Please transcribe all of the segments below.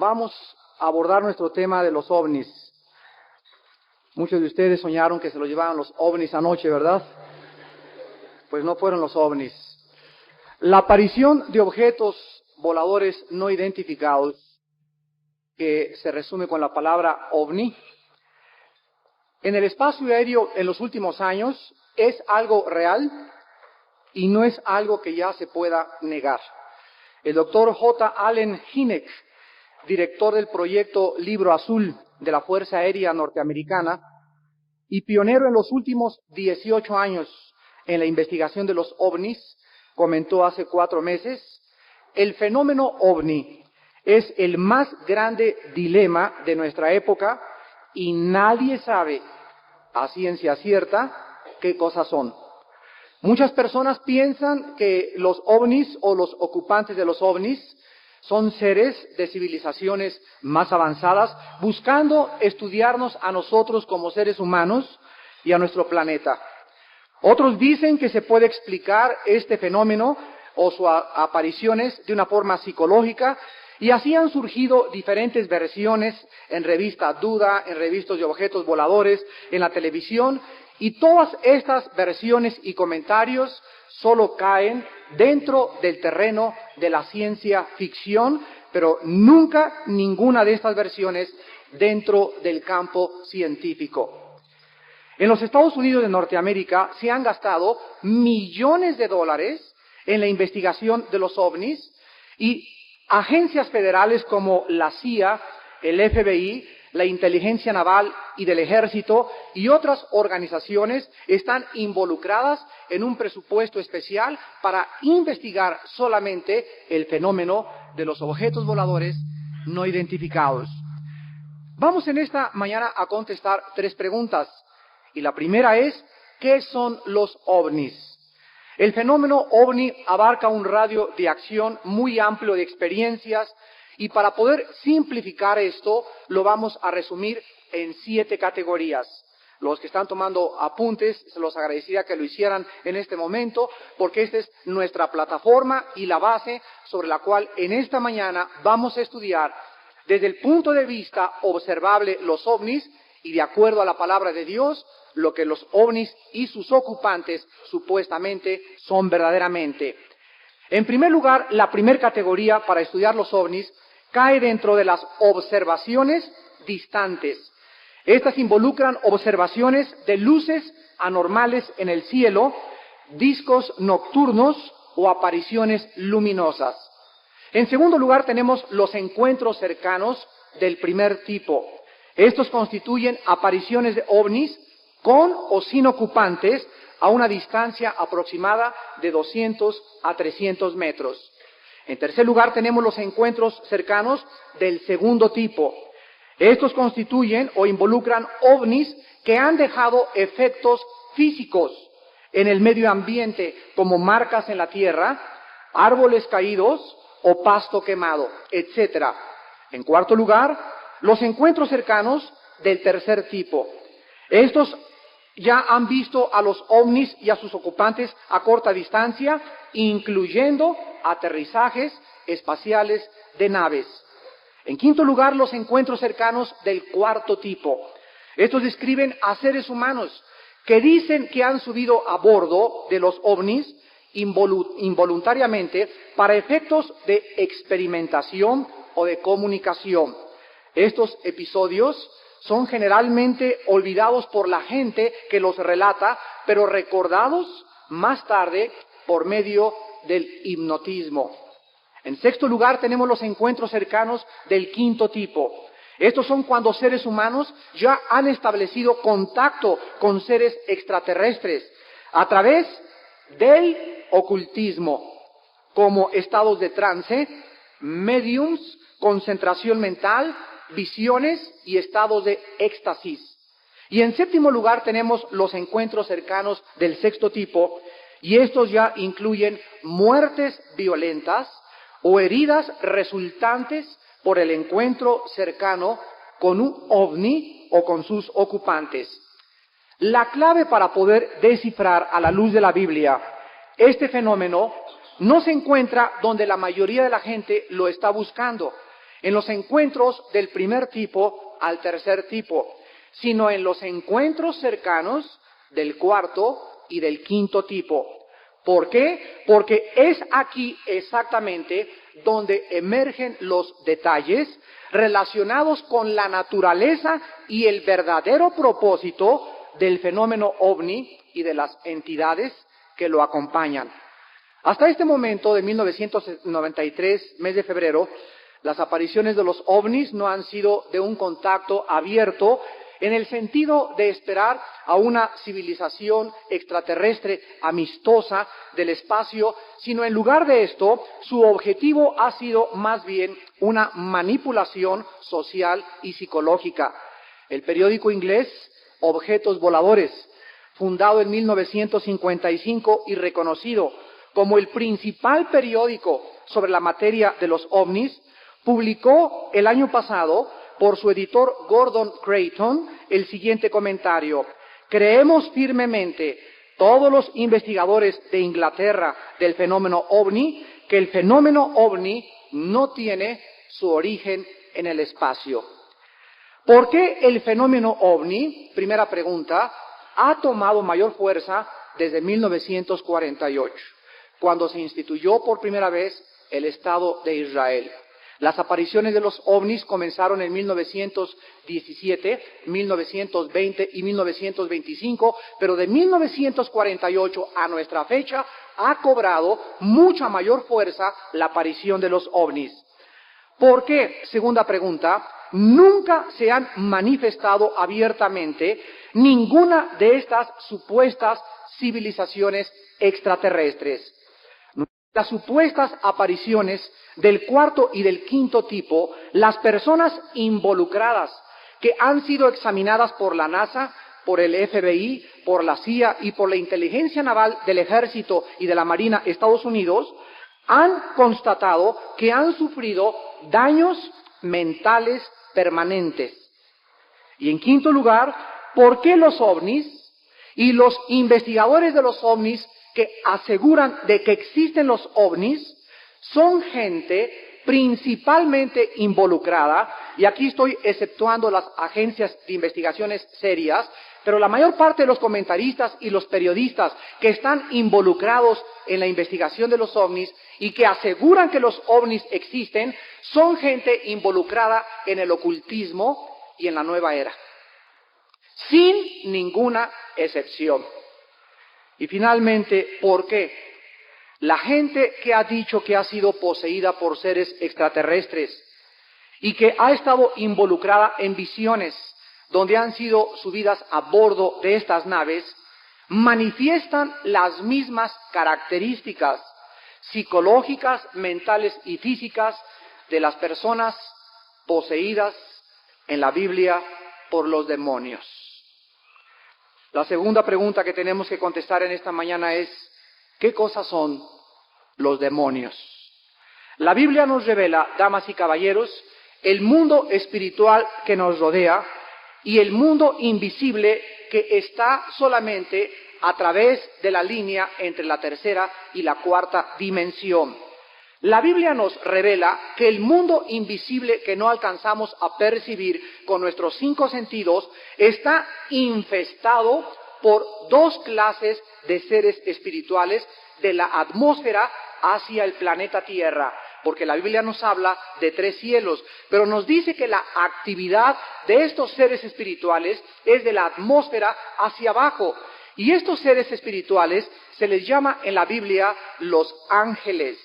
Vamos a abordar nuestro tema de los ovnis. Muchos de ustedes soñaron que se lo llevaban los ovnis anoche, ¿verdad? Pues no fueron los ovnis. La aparición de objetos voladores no identificados, que se resume con la palabra ovni, en el espacio aéreo en los últimos años es algo real y no es algo que ya se pueda negar. El doctor J. Allen Hynek, director del proyecto Libro Azul de la Fuerza Aérea Norteamericana y pionero en los últimos 18 años en la investigación de los ovnis, comentó hace 4 meses: el fenómeno ovni es el más grande dilema de nuestra época y nadie sabe a ciencia cierta qué cosas son. Muchas personas piensan que los ovnis o los ocupantes de los ovnis son seres de civilizaciones más avanzadas buscando estudiarnos a nosotros como seres humanos y a nuestro planeta. Otros dicen que se puede explicar este fenómeno o sus apariciones de una forma psicológica, y así han surgido diferentes versiones en revista Duda, en revistas de objetos voladores, en la televisión, y todas estas versiones y comentarios solo caen dentro del terreno de la ciencia ficción, pero nunca ninguna de estas versiones dentro del campo científico. En los Estados Unidos de Norteamérica se han gastado millones de dólares en la investigación de los ovnis, y agencias federales como la CIA, el FBI, la inteligencia naval y del ejército y otras organizaciones están involucradas en un presupuesto especial para investigar solamente el fenómeno de los objetos voladores no identificados. Vamos en esta mañana a contestar 3 preguntas. Y la primera es: ¿qué son los ovnis? El fenómeno ovni abarca un radio de acción muy amplio de experiencias, y para poder simplificar esto, lo vamos a resumir en 7 categorías. Los que están tomando apuntes, se los agradecería que lo hicieran en este momento, porque esta es nuestra plataforma y la base sobre la cual en esta mañana vamos a estudiar desde el punto de vista observable los ovnis, y de acuerdo a la palabra de Dios, lo que los ovnis y sus ocupantes supuestamente son verdaderamente. En primer lugar, la primera categoría para estudiar los ovnis cae dentro de las observaciones distantes. Estas involucran observaciones de luces anormales en el cielo, discos nocturnos o apariciones luminosas. En segundo lugar, tenemos los encuentros cercanos del primer tipo. Estos constituyen apariciones de ovnis con o sin ocupantes a una distancia aproximada de 200 a 300 metros. En tercer lugar, tenemos los encuentros cercanos del segundo tipo. Estos constituyen o involucran ovnis que han dejado efectos físicos en el medio ambiente, como marcas en la tierra, árboles caídos o pasto quemado, etc. En cuarto lugar, los encuentros cercanos del tercer tipo. Estos ya han visto a los ovnis y a sus ocupantes a corta distancia, incluyendo aterrizajes espaciales de naves. En quinto lugar, los encuentros cercanos del cuarto tipo. Estos describen a seres humanos que dicen que han subido a bordo de los ovnis involuntariamente para efectos de experimentación o de comunicación. Estos episodios son generalmente olvidados por la gente que los relata, pero recordados más tarde por medio del hipnotismo. En sexto lugar, tenemos los encuentros cercanos del quinto tipo. Estos son cuando seres humanos ya han establecido contacto con seres extraterrestres a través del ocultismo, como estados de trance, mediums, concentración mental, visiones y estados de éxtasis. Y en séptimo lugar tenemos los encuentros cercanos del sexto tipo, y estos ya incluyen muertes violentas o heridas resultantes por el encuentro cercano con un ovni o con sus ocupantes. La clave para poder descifrar a la luz de la Biblia este fenómeno no se encuentra donde la mayoría de la gente lo está buscando. en los encuentros del primer tipo al tercer tipo, sino en los encuentros cercanos del cuarto y del quinto tipo. ¿Por qué? Porque es aquí exactamente donde emergen los detalles relacionados con la naturaleza y el verdadero propósito del fenómeno ovni y de las entidades que lo acompañan. Hasta este momento, de 1993, mes de febrero, las apariciones de los ovnis no han sido de un contacto abierto en el sentido de esperar a una civilización extraterrestre amistosa del espacio, sino en lugar de esto, su objetivo ha sido más bien una manipulación social y psicológica. El periódico inglés Objetos Voladores, fundado en 1955 y reconocido como el principal periódico sobre la materia de los ovnis, publicó el año pasado, por su editor Gordon Creighton, el siguiente comentario: creemos firmemente, todos los investigadores de Inglaterra del fenómeno ovni, que el fenómeno ovni no tiene su origen en el espacio. ¿Por qué el fenómeno ovni, primera pregunta, ha tomado mayor fuerza desde 1948, cuando se instituyó por primera vez el Estado de Israel? Las apariciones de los ovnis comenzaron en 1917, 1920 y 1925, pero de 1948 a nuestra fecha ha cobrado mucha mayor fuerza la aparición de los ovnis. ¿Por qué? Segunda pregunta, nunca se han manifestado abiertamente ninguna de estas supuestas civilizaciones extraterrestres. Las supuestas apariciones del cuarto y del quinto tipo, las personas involucradas que han sido examinadas por la NASA, por el FBI, por la CIA y por la Inteligencia Naval del Ejército y de la Marina de Estados Unidos, han constatado que han sufrido daños mentales permanentes. Y en quinto lugar, ¿por qué los ovnis y los investigadores de los ovnis que aseguran de que existen los ovnis son gente principalmente involucrada, y aquí estoy exceptuando las agencias de investigaciones serias, pero la mayor parte de los comentaristas y los periodistas que están involucrados en la investigación de los ovnis y que aseguran que los ovnis existen, son gente involucrada en el ocultismo y en la nueva era, sin ninguna excepción. Y finalmente, ¿por qué? La gente que ha dicho que ha sido poseída por seres extraterrestres y que ha estado involucrada en visiones donde han sido subidas a bordo de estas naves, manifiestan las mismas características psicológicas, mentales y físicas de las personas poseídas en la Biblia por los demonios. La segunda pregunta que tenemos que contestar en esta mañana es: ¿qué cosas son los demonios? La Biblia nos revela, damas y caballeros, el mundo espiritual que nos rodea y el mundo invisible que está solamente a través de la línea entre la tercera y la cuarta dimensión. La Biblia nos revela que el mundo invisible que no alcanzamos a percibir con nuestros 5 sentidos está infestado por 2 clases de seres espirituales de la atmósfera hacia el planeta Tierra, porque la Biblia nos habla de 3 cielos, pero nos dice que la actividad de estos seres espirituales es de la atmósfera hacia abajo, y estos seres espirituales se les llama en la Biblia los ángeles.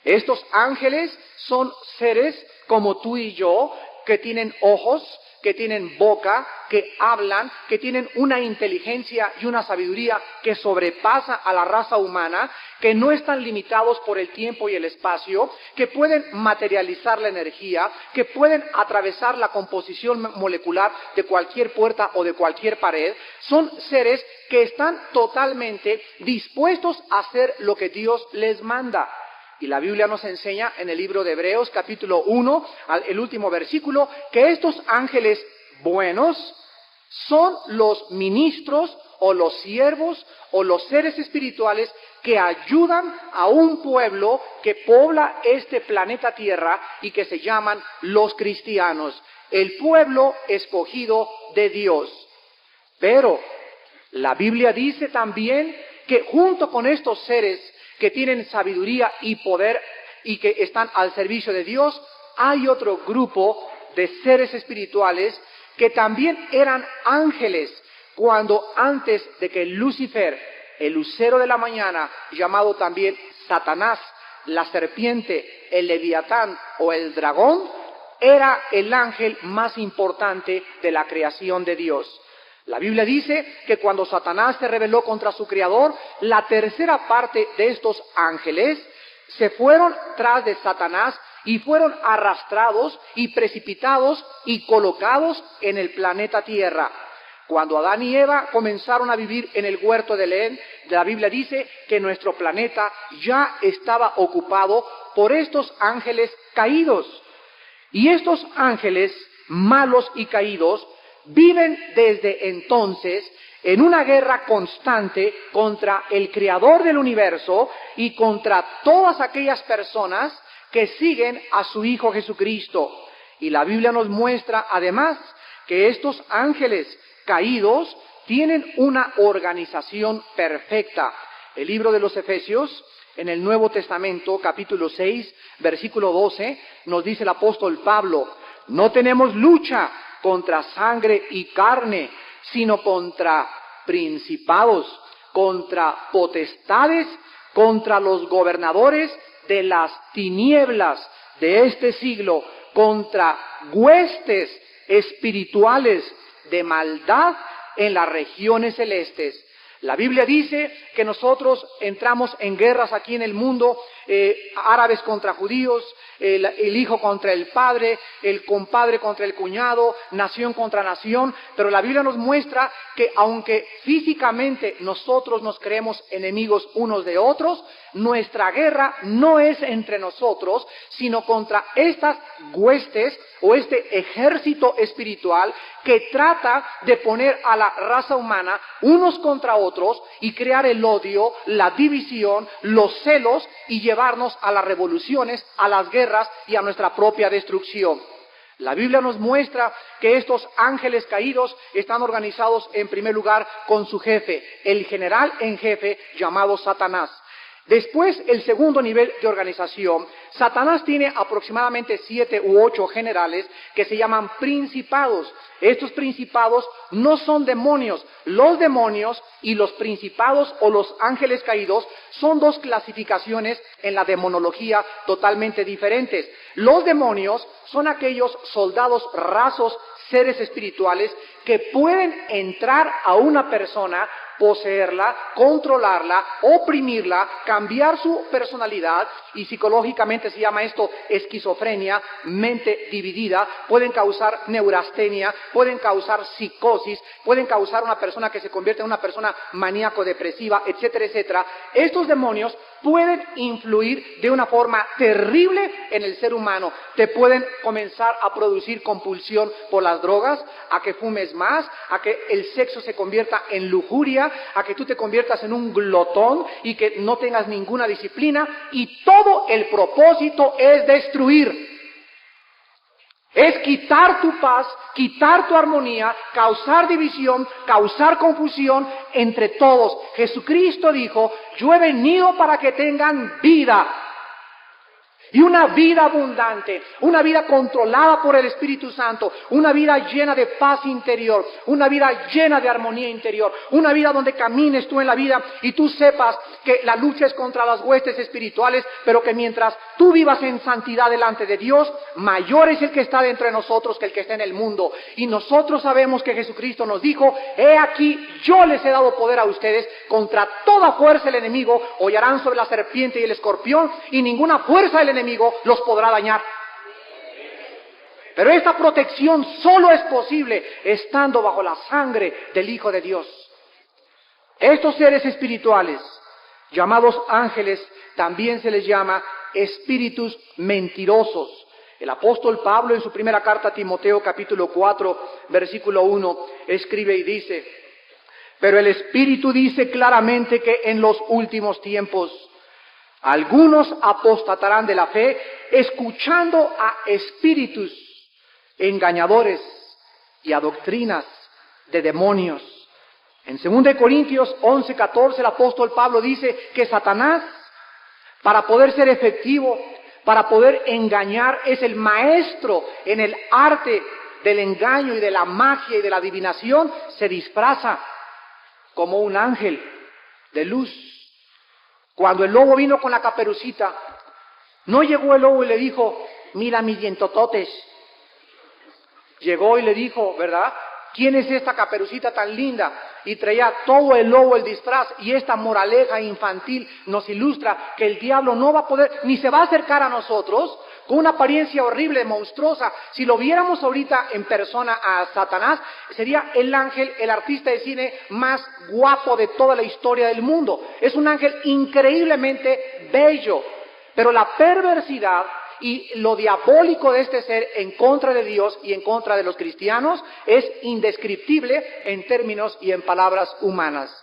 Estos ángeles son seres como tú y yo, que tienen ojos, que tienen boca, que hablan, que tienen una inteligencia y una sabiduría que sobrepasa a la raza humana, que no están limitados por el tiempo y el espacio, que pueden materializar la energía, que pueden atravesar la composición molecular de cualquier puerta o de cualquier pared. Son seres que están totalmente dispuestos a hacer lo que Dios les manda. Y la Biblia nos enseña en el libro de Hebreos, capítulo 1, el último versículo, que estos ángeles buenos Son los ministros o los siervos o los seres espirituales que ayudan a un pueblo que pobla este planeta Tierra y que se llaman los cristianos, el pueblo escogido de Dios. Pero la Biblia dice también que junto con estos seres que tienen sabiduría y poder y que están al servicio de Dios, hay otro grupo de seres espirituales que también eran ángeles cuando antes de que Lucifer, el lucero de la mañana, llamado también Satanás, la serpiente, el leviatán o el dragón, era el ángel más importante de la creación de Dios. La Biblia dice que cuando Satanás se rebeló contra su Creador, la tercera parte de estos ángeles se fueron tras de Satanás y fueron arrastrados y precipitados y colocados en el planeta Tierra. Cuando Adán y Eva comenzaron a vivir en el huerto de Edén, la Biblia dice que nuestro planeta ya estaba ocupado por estos ángeles caídos. Y estos ángeles malos y caídos viven desde entonces en una guerra constante contra el Creador del universo y contra todas aquellas personas que siguen a su Hijo Jesucristo. Y la Biblia nos muestra además que estos ángeles caídos tienen una organización perfecta. El libro de los Efesios, en el Nuevo Testamento, capítulo 6, versículo 12, nos dice el apóstol Pablo: no tenemos lucha contra sangre y carne, sino contra principados, contra potestades, contra los gobernadores de las tinieblas de este siglo, contra huestes espirituales de maldad en las regiones celestes. La Biblia dice que nosotros entramos en guerras aquí en el mundo, árabes contra judíos, el hijo contra el padre, el compadre contra el cuñado, nación contra nación, pero la Biblia nos muestra que aunque físicamente nosotros nos creemos enemigos unos de otros, nuestra guerra no es entre nosotros, sino contra estas huestes o este ejército espiritual que trata de poner a la raza humana unos contra otros y crear el odio, la división, los celos y llevarnos a las revoluciones, a las guerras y a nuestra propia destrucción. La Biblia nos muestra que estos ángeles caídos están organizados en primer lugar con su jefe, el general en jefe llamado Satanás. Después, el segundo nivel de organización, Satanás tiene aproximadamente 7 u 8 generales que se llaman principados. Estos principados no son demonios. Los demonios y los principados o los ángeles caídos son dos clasificaciones en la demonología totalmente diferentes. Los demonios son aquellos soldados rasos, seres espirituales que pueden entrar a una persona, poseerla, controlarla, oprimirla, cambiar su personalidad, y psicológicamente se llama esto esquizofrenia, mente dividida, pueden causar neurastenia, pueden causar psicosis, pueden causar una persona que se convierte en una persona maníaco-depresiva, etcétera, etcétera. Estos demonios pueden influir de una forma terrible en el ser humano. Te pueden comenzar a producir compulsión por las drogas, a que fumes más, a que el sexo se convierta en lujuria, a que tú te conviertas en un glotón y que no tengas ninguna disciplina, y todo el propósito es destruir. Es quitar tu paz, quitar tu armonía, causar división, causar confusión entre todos. Jesucristo dijo: yo he venido para que tengan vida. Y una vida abundante, una vida controlada por el Espíritu Santo, una vida llena de paz interior, una vida llena de armonía interior, una vida donde camines tú en la vida y tú sepas que la lucha es contra las huestes espirituales, pero que mientras tú vivas en santidad delante de Dios, mayor es el que está dentro de nosotros que el que está en el mundo. Y nosotros sabemos que Jesucristo nos dijo: he aquí, yo les he dado poder a ustedes, contra toda fuerza del enemigo hollarán sobre la serpiente y el escorpión, y ninguna fuerza del enemigo los podrá dañar. Pero esta protección solo es posible estando bajo la sangre del Hijo de Dios. Estos seres espirituales, llamados ángeles, también se les llama espíritus mentirosos. El apóstol Pablo en su primera carta a Timoteo, capítulo 4, versículo 1, escribe y dice: pero el Espíritu dice claramente que en los últimos tiempos algunos apostatarán de la fe, escuchando a espíritus engañadores y a doctrinas de demonios. En 2 Corintios 11:14 el apóstol Pablo dice que Satanás, para poder ser efectivo, para poder engañar, es el maestro en el arte del engaño y de la magia y de la adivinación. Se disfraza como un ángel de luz. Cuando el lobo vino con la caperucita, no llegó el lobo y le dijo: mira mis dientototes. Llegó y le dijo, ¿verdad?, ¿quién es esta caperucita tan linda? Y traía todo el lobo el disfraz. Y esta moraleja infantil nos ilustra que el diablo no va a poder, ni se va a acercar a nosotros con una apariencia horrible, monstruosa. Si lo viéramos ahorita en persona a Satanás, sería el ángel, el artista de cine más guapo de toda la historia del mundo. Es un ángel increíblemente bello. Pero la perversidad y lo diabólico de este ser en contra de Dios y en contra de los cristianos es indescriptible en términos y en palabras humanas.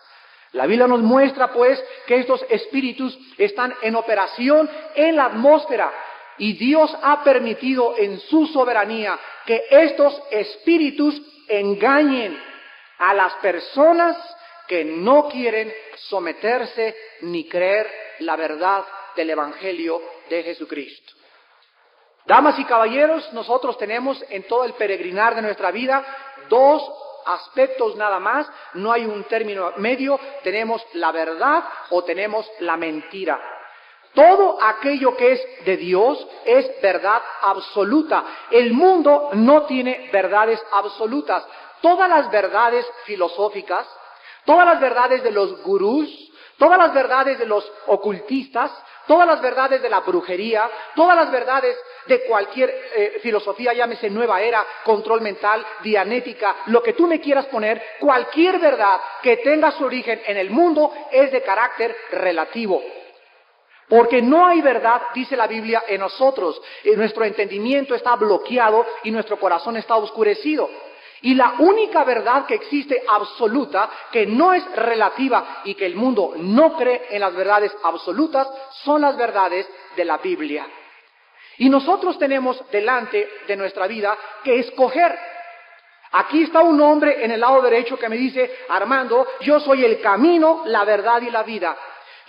La Biblia nos muestra pues que estos espíritus están en operación en la atmósfera y Dios ha permitido en su soberanía que estos espíritus engañen a las personas que no quieren someterse ni creer la verdad del Evangelio de Jesucristo. Damas y caballeros, nosotros tenemos en todo el peregrinar de nuestra vida dos aspectos nada más, no hay un término medio, tenemos la verdad o tenemos la mentira. Todo aquello que es de Dios es verdad absoluta. El mundo no tiene verdades absolutas. Todas las verdades filosóficas, todas las verdades de los gurús, todas las verdades de los ocultistas, todas las verdades de la brujería, todas las verdades de cualquier filosofía, llámese nueva era, control mental, dianética, lo que tú me quieras poner, cualquier verdad que tenga su origen en el mundo es de carácter relativo. Porque no hay verdad, dice la Biblia, en nosotros. Nuestro entendimiento está bloqueado y nuestro corazón está oscurecido. Y la única verdad que existe absoluta, que no es relativa y que el mundo no cree en las verdades absolutas, son las verdades de la Biblia. Y nosotros tenemos delante de nuestra vida que escoger. Aquí está un hombre en el lado derecho que me dice: Armando, yo soy el camino, la verdad y la vida.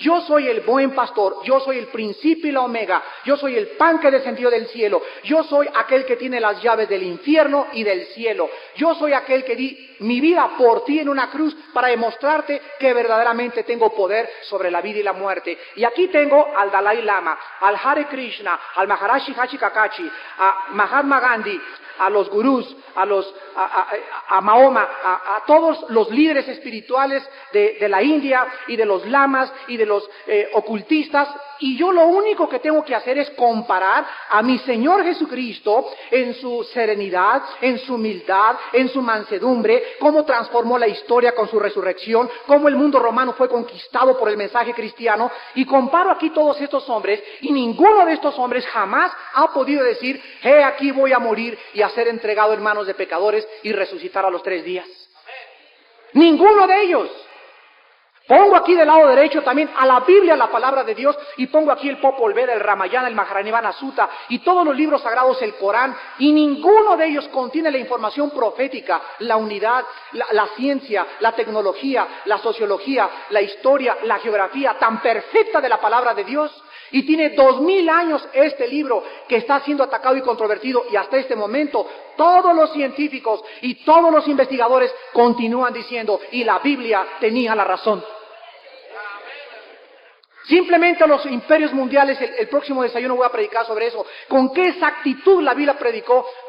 Yo soy el buen pastor, yo soy el principio y la omega, yo soy el pan que descendió del cielo, yo soy aquel que tiene las llaves del infierno y del cielo, yo soy aquel que di mi vida por ti en una cruz para demostrarte que verdaderamente tengo poder sobre la vida y la muerte. Y aquí tengo al Dalai Lama, al Hare Krishna, al Maharaji Hachi Kakachi, a Mahatma Gandhi, a los gurús, a Mahoma, a todos los líderes espirituales de la India y de los lamas y de los ocultistas, y yo lo único que tengo que hacer es comparar a mi Señor Jesucristo en su serenidad, en su humildad, en su mansedumbre, cómo transformó la historia con su resurrección, cómo el mundo romano fue conquistado por el mensaje cristiano, y comparo aquí todos estos hombres, y ninguno de estos hombres jamás ha podido decir: he aquí voy a morir y a ser entregado en manos de pecadores y resucitar a los 3 días. Ninguno de ellos. Pongo aquí del lado derecho también a la Biblia, la palabra de Dios, y pongo aquí el Popol Vuh, el Ramayana, el Mahajanivana Sutta y todos los libros sagrados, el Corán, y ninguno de ellos contiene la información profética, la unidad, la ciencia, la tecnología, la sociología, la historia, la geografía tan perfecta de la palabra de Dios. Y tiene 2000 años este libro que está siendo atacado y controvertido, y hasta este momento todos los científicos y todos los investigadores continúan diciendo: y la Biblia tenía la razón. Simplemente los imperios mundiales, el próximo desayuno voy a predicar sobre eso, con qué exactitud la Biblia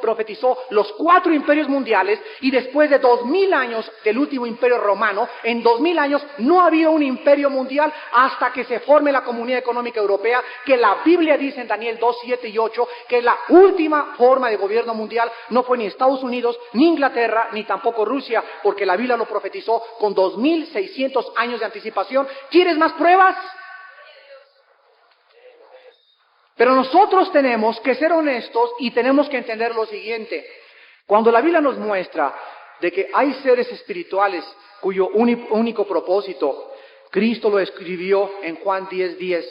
profetizó los 4 imperios mundiales, y después de 2000 años del último imperio romano, en 2000 años no había un imperio mundial hasta que se forme la Comunidad Económica Europea, que la Biblia dice en Daniel 2, 7 y 8, que es la última forma de gobierno mundial. No fue ni Estados Unidos, ni Inglaterra, ni tampoco Rusia, porque la Biblia lo profetizó con 2600 años de anticipación. ¿Quieres más pruebas? Pero nosotros tenemos que ser honestos y tenemos que entender lo siguiente. Cuando la Biblia nos muestra de que hay seres espirituales cuyo único propósito, Cristo lo escribió en Juan 10:10,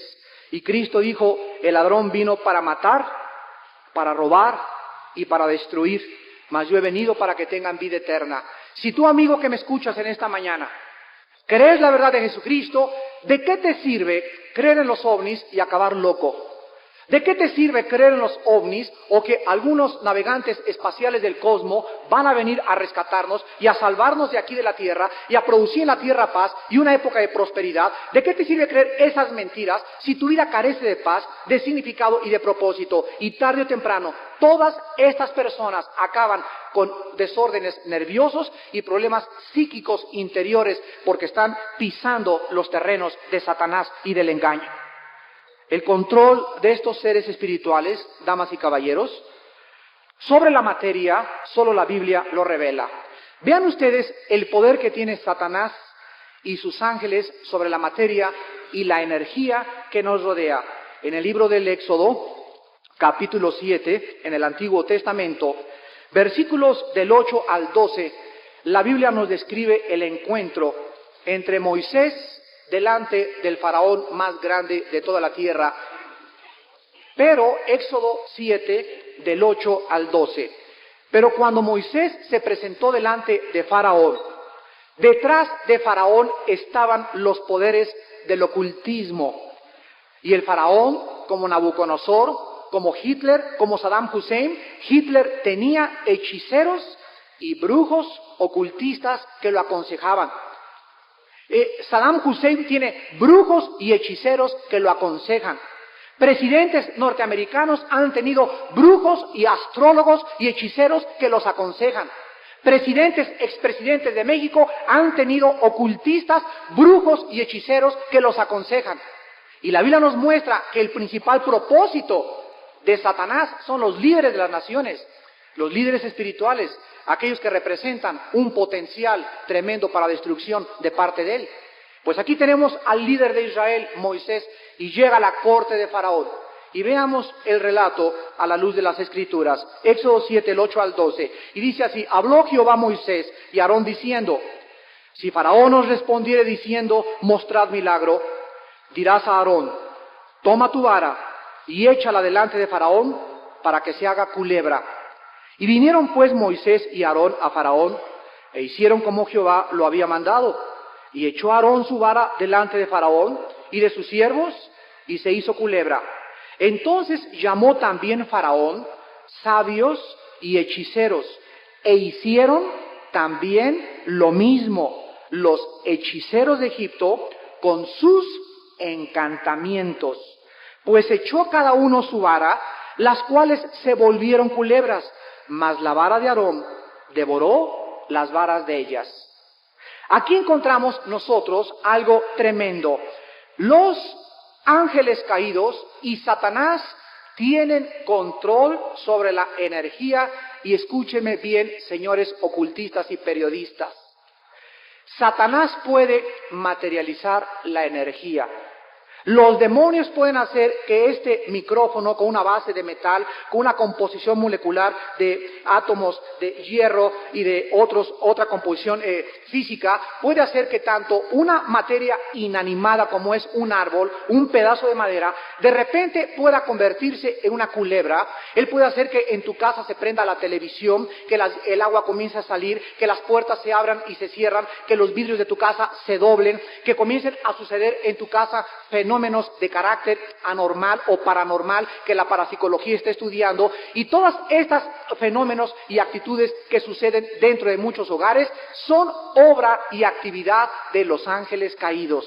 y Cristo dijo, el ladrón vino para matar, para robar y para destruir, mas yo he venido para que tengan vida eterna. Si tú, amigo que me escuchas en esta mañana, crees la verdad de Jesucristo, ¿de qué te sirve creer en los ovnis y acabar loco? ¿De qué te sirve creer en los ovnis o que algunos navegantes espaciales del cosmos van a venir a rescatarnos y a salvarnos de aquí de la Tierra y a producir en la Tierra paz y una época de prosperidad? ¿De qué te sirve creer esas mentiras si tu vida carece de paz, de significado y de propósito? Y tarde o temprano, todas estas personas acaban con desórdenes nerviosos y problemas psíquicos interiores porque están pisando los terrenos de Satanás y del engaño. El control de estos seres espirituales, damas y caballeros, sobre la materia, solo la Biblia lo revela. Vean ustedes el poder que tiene Satanás y sus ángeles sobre la materia y la energía que nos rodea. En el libro del Éxodo, capítulo 7, en el Antiguo Testamento, versículos del 8 al 12, la Biblia nos describe el encuentro entre Moisés delante del faraón más grande de toda la tierra. Pero Éxodo 7, del 8 al 12. Pero cuando Moisés se presentó delante de Faraón, detrás de Faraón estaban los poderes del ocultismo. Y el faraón, como Nabucodonosor, como Hitler, como Saddam Hussein, Hitler tenía hechiceros y brujos ocultistas que lo aconsejaban. Saddam Hussein tiene brujos y hechiceros que lo aconsejan. Presidentes norteamericanos han tenido brujos y astrólogos y hechiceros que los aconsejan. Expresidentes de México han tenido ocultistas, brujos y hechiceros que los aconsejan. Y la Biblia nos muestra que el principal propósito de Satanás son los líderes de las naciones, los líderes espirituales, aquellos que representan un potencial tremendo para destrucción de parte de él. Pues aquí tenemos al líder de Israel, Moisés, y llega a la corte de Faraón. Y veamos el relato a la luz de las Escrituras. Éxodo 7, el 8 al 12. Y dice así, habló Jehová a Moisés y a Aarón diciendo, si Faraón os respondiere diciendo, mostrad milagro, dirás a Aarón, toma tu vara y échala delante de Faraón para que se haga culebra. Y vinieron pues Moisés y Aarón a Faraón, e hicieron como Jehová lo había mandado. Y echó Aarón su vara delante de Faraón y de sus siervos, y se hizo culebra. Entonces llamó también Faraón sabios y hechiceros, e hicieron también lo mismo los hechiceros de Egipto con sus encantamientos. Pues echó cada uno su vara, las cuales se volvieron culebras, mas la vara de Aarón devoró las varas de ellas. Aquí encontramos nosotros algo tremendo. Los ángeles caídos y Satanás tienen control sobre la energía, y escúchenme bien, señores ocultistas y periodistas. Satanás puede materializar la energía. Los demonios pueden hacer que este micrófono con una base de metal, con una composición molecular de átomos de hierro y de otra composición física, puede hacer que tanto una materia inanimada como es un árbol, un pedazo de madera, de repente pueda convertirse en una culebra. Él puede hacer que en tu casa se prenda la televisión, que el agua comience a salir, que las puertas se abran y se cierran, que los vidrios de tu casa se doblen, que comiencen a suceder en tu casa fenómenos de carácter anormal o paranormal que la parapsicología está estudiando, y todos estos fenómenos y actitudes que suceden dentro de muchos hogares son obra y actividad de los ángeles caídos.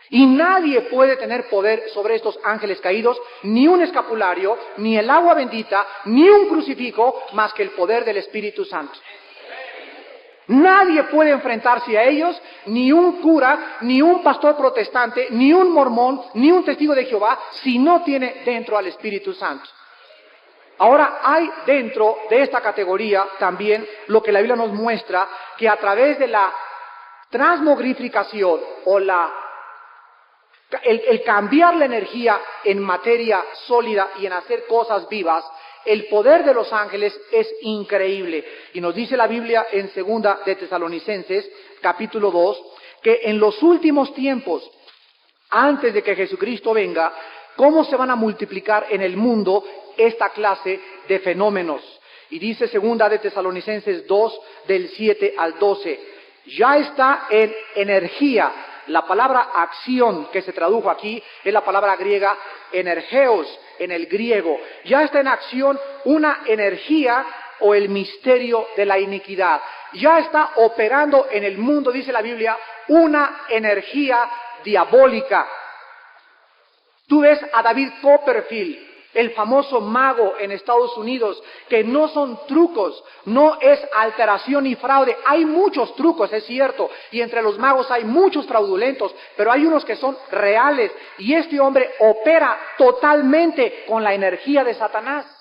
Y nadie puede tener poder sobre estos ángeles caídos, ni un escapulario, ni el agua bendita, ni un crucifijo, más que el poder del Espíritu Santo. Nadie puede enfrentarse a ellos, ni un cura, ni un pastor protestante, ni un mormón, ni un testigo de Jehová, si no tiene dentro al Espíritu Santo. Ahora hay dentro de esta categoría también lo que la Biblia nos muestra, que a través de la transmogrificación o la El cambiar la energía en materia sólida y en hacer cosas vivas, el poder de los ángeles es increíble. Y nos dice la Biblia en 2 de Tesalonicenses, capítulo 2, que en los últimos tiempos, antes de que Jesucristo venga, cómo se van a multiplicar en el mundo esta clase de fenómenos. Y dice 2 de Tesalonicenses 2, del 7 al 12, ya está en energía. La palabra acción que se tradujo aquí es la palabra griega energeos en el griego. Ya está en acción una energía o el misterio de la iniquidad. Ya está operando en el mundo, dice la Biblia, una energía diabólica. Tú ves a David Copperfield, el famoso mago en Estados Unidos, que no son trucos, no es alteración y fraude. Hay muchos trucos, es cierto, y entre los magos hay muchos fraudulentos, pero hay unos que son reales, y este hombre opera totalmente con la energía de Satanás.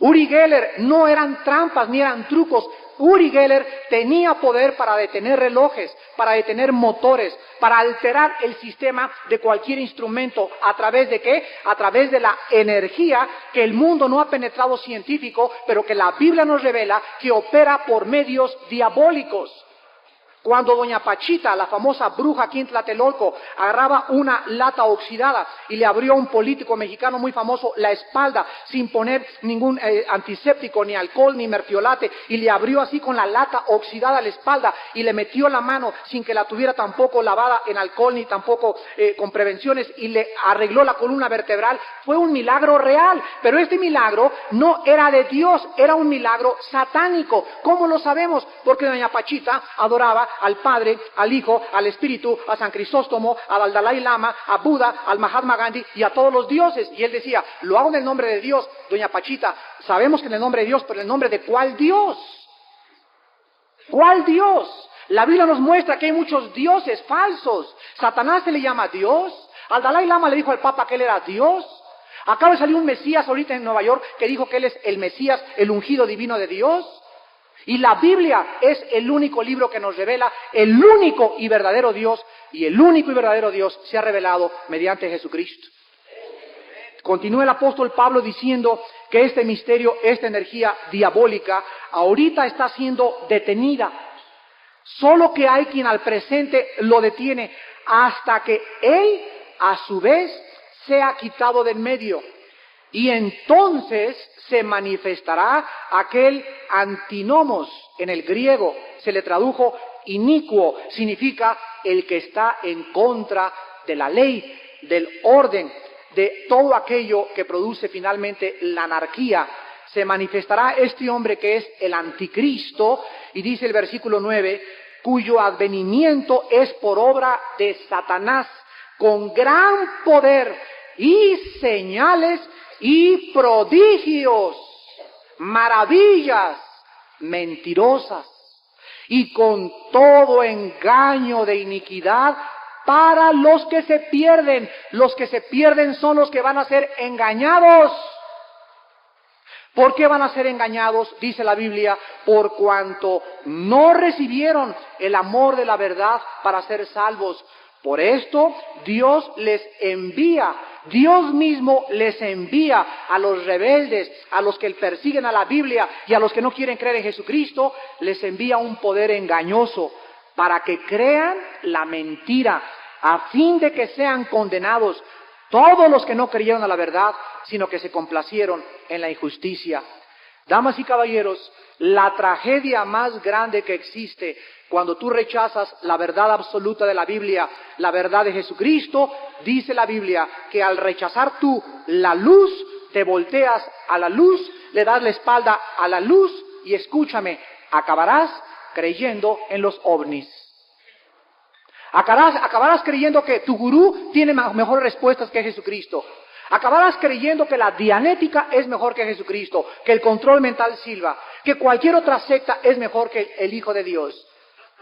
Uri Geller no eran trampas ni eran trucos. Uri Geller tenía poder para detener relojes, para detener motores, para alterar el sistema de cualquier instrumento. ¿A través de qué? A través de la energía que el mundo no ha penetrado científico, pero que la Biblia nos revela que opera por medios diabólicos. Cuando doña Pachita, la famosa bruja aquí en Tlatelolco, agarraba una lata oxidada y le abrió a un político mexicano muy famoso la espalda sin poner ningún antiséptico, ni alcohol, ni mertiolate, y le abrió así con la lata oxidada la espalda y le metió la mano sin que la tuviera tampoco lavada en alcohol ni tampoco con prevenciones y le arregló la columna vertebral, fue un milagro real. Pero este milagro no era de Dios, era un milagro satánico. ¿Cómo lo sabemos? Porque doña Pachita adoraba al Padre, al Hijo, al Espíritu, a San Crisóstomo, al Dalai Lama, a Buda, al Mahatma Gandhi y a todos los dioses. Y él decía, lo hago en el nombre de Dios. Doña Pachita, sabemos que en el nombre de Dios, pero en el nombre de ¿cuál Dios? ¿Cuál Dios? La Biblia nos muestra que hay muchos dioses falsos. Satanás se le llama Dios. Al Dalai Lama le dijo al Papa que él era Dios. Acaba de salir un Mesías ahorita en Nueva York que dijo que él es el Mesías, el ungido divino de Dios. Y la Biblia es el único libro que nos revela el único y verdadero Dios, y el único y verdadero Dios se ha revelado mediante Jesucristo. Continúa el apóstol Pablo diciendo que este misterio, esta energía diabólica, ahorita está siendo detenida. Solo que hay quien al presente lo detiene hasta que él, a su vez, sea quitado del medio. Y entonces se manifestará aquel antinomos, en el griego se le tradujo inicuo, significa el que está en contra de la ley, del orden, de todo aquello que produce finalmente la anarquía. Se manifestará este hombre que es el anticristo, y dice el versículo 9, cuyo advenimiento es por obra de Satanás, con gran poder y señales y prodigios, maravillas mentirosas, y con todo engaño de iniquidad para los que se pierden. Los que se pierden son los que van a ser engañados. ¿Por qué van a ser engañados? Dice la Biblia, por cuanto no recibieron el amor de la verdad para ser salvos. Por esto Dios les envía, Dios mismo les envía a los rebeldes, a los que persiguen a la Biblia y a los que no quieren creer en Jesucristo, les envía un poder engañoso para que crean la mentira, a fin de que sean condenados todos los que no creyeron a la verdad, sino que se complacieron en la injusticia. Damas y caballeros, la tragedia más grande que existe cuando tú rechazas la verdad absoluta de la Biblia, la verdad de Jesucristo, dice la Biblia que al rechazar tú la luz, te volteas a la luz, le das la espalda a la luz y escúchame, acabarás creyendo en los ovnis. Acabarás creyendo que tu gurú tiene mejores respuestas que Jesucristo. Acabarás creyendo que la dianética es mejor que Jesucristo, que el control mental Silva, que cualquier otra secta es mejor que el Hijo de Dios.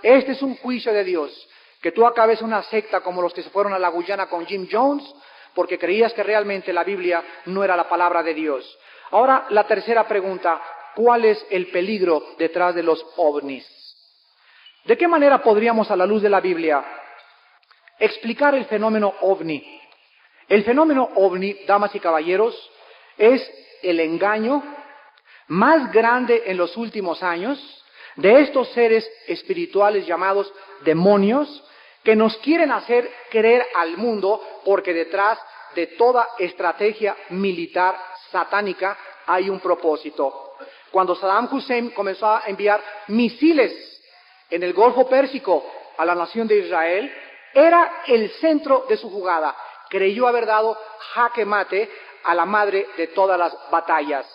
Este es un juicio de Dios, que tú acabes una secta como los que se fueron a la Guyana con Jim Jones, porque creías que realmente la Biblia no era la palabra de Dios. Ahora, la tercera pregunta, ¿cuál es el peligro detrás de los ovnis? ¿De qué manera podríamos, a la luz de la Biblia, explicar el fenómeno ovni. El fenómeno ovni, damas y caballeros, es el engaño más grande en los últimos años de estos seres espirituales llamados demonios, que nos quieren hacer creer al mundo porque detrás de toda estrategia militar satánica hay un propósito. Cuando Saddam Hussein comenzó a enviar misiles en el Golfo Pérsico a la nación de Israel, era el centro de su jugada. Creyó haber dado jaque mate a la madre de todas las batallas.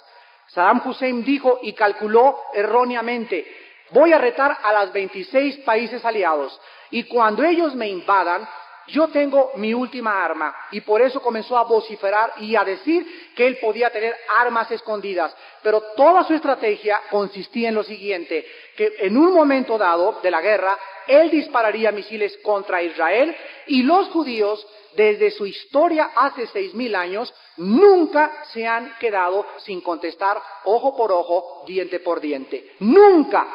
Saddam Hussein dijo y calculó erróneamente: voy a retar a los 26 países aliados, y cuando ellos me invadan, yo tengo mi última arma. Y por eso comenzó a vociferar y a decir que él podía tener armas escondidas. Pero toda su estrategia consistía en lo siguiente: que en un momento dado de la guerra, él dispararía misiles contra Israel, y los judíos, desde su historia hace 6,000 años, nunca se han quedado sin contestar ojo por ojo, diente por diente. ¡Nunca!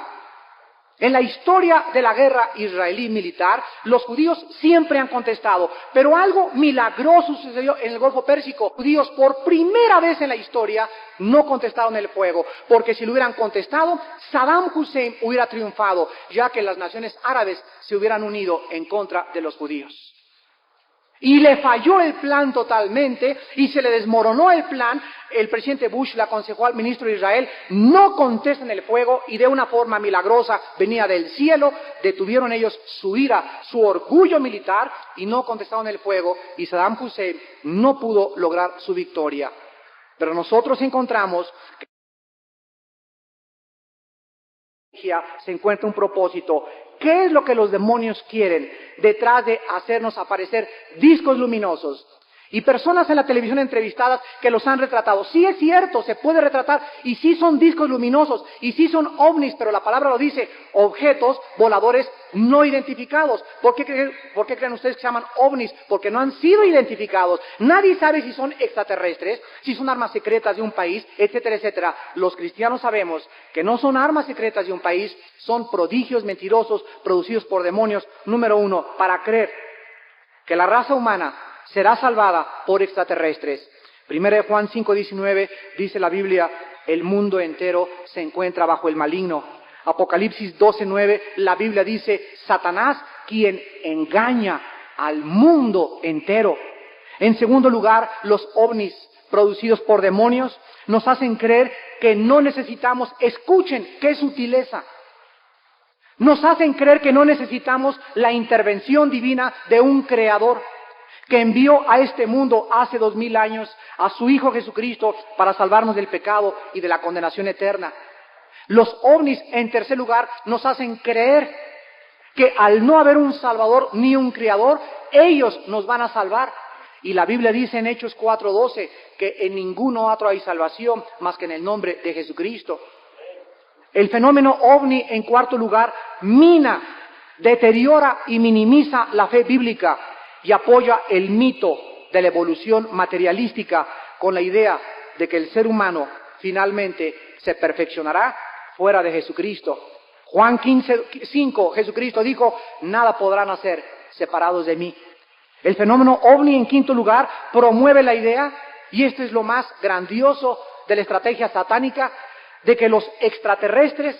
En la historia de la guerra israelí militar, los judíos siempre han contestado, pero algo milagroso sucedió en el Golfo Pérsico. Los judíos, por primera vez en la historia, no contestaron el fuego, porque si lo hubieran contestado, Saddam Hussein hubiera triunfado, ya que las naciones árabes se hubieran unido en contra de los judíos. Y le falló el plan totalmente, y se le desmoronó el plan. El presidente Bush le aconsejó al ministro de Israel: no contesten el fuego, y de una forma milagrosa venía del cielo, detuvieron ellos su ira, su orgullo militar, y no contestaron el fuego, y Saddam Hussein no pudo lograr su victoria. Pero nosotros encontramos que se encuentra un propósito. ¿Qué es lo que los demonios quieren detrás de hacernos aparecer discos luminosos? Y personas en la televisión entrevistadas que los han retratado. Sí es cierto, se puede retratar, y sí son discos luminosos, y sí son ovnis, pero la palabra lo dice: objetos voladores no identificados. ¿Por qué creen ustedes que se llaman ovnis? Porque no han sido identificados. Nadie sabe si son extraterrestres, si son armas secretas de un país, etcétera, etcétera. Los cristianos sabemos que no son armas secretas de un país, son prodigios mentirosos producidos por demonios. Número uno, para creer que la raza humana será salvada por extraterrestres. 1 Juan 5:19 dice la Biblia: el mundo entero se encuentra bajo el maligno. Apocalipsis 12:9, la Biblia dice: Satanás, quien engaña al mundo entero. En segundo lugar, los ovnis producidos por demonios nos hacen creer que no necesitamos, escuchen, qué sutileza, nos hacen creer que no necesitamos la intervención divina de un creador que envió a este mundo hace 2,000 años a su Hijo Jesucristo para salvarnos del pecado y de la condenación eterna. Los ovnis, en tercer lugar, nos hacen creer que al no haber un Salvador ni un Creador, ellos nos van a salvar. Y la Biblia dice en Hechos 4:12 que en ninguno otro hay salvación más que en el nombre de Jesucristo. El fenómeno ovni, en cuarto lugar, mina, deteriora y minimiza la fe bíblica y apoya el mito de la evolución materialística con la idea de que el ser humano finalmente se perfeccionará fuera de Jesucristo. Juan 15:5, Jesucristo dijo: nada podrán hacer separados de mí. El fenómeno ovni, en quinto lugar, promueve la idea, y esto es lo más grandioso de la estrategia satánica, de que los extraterrestres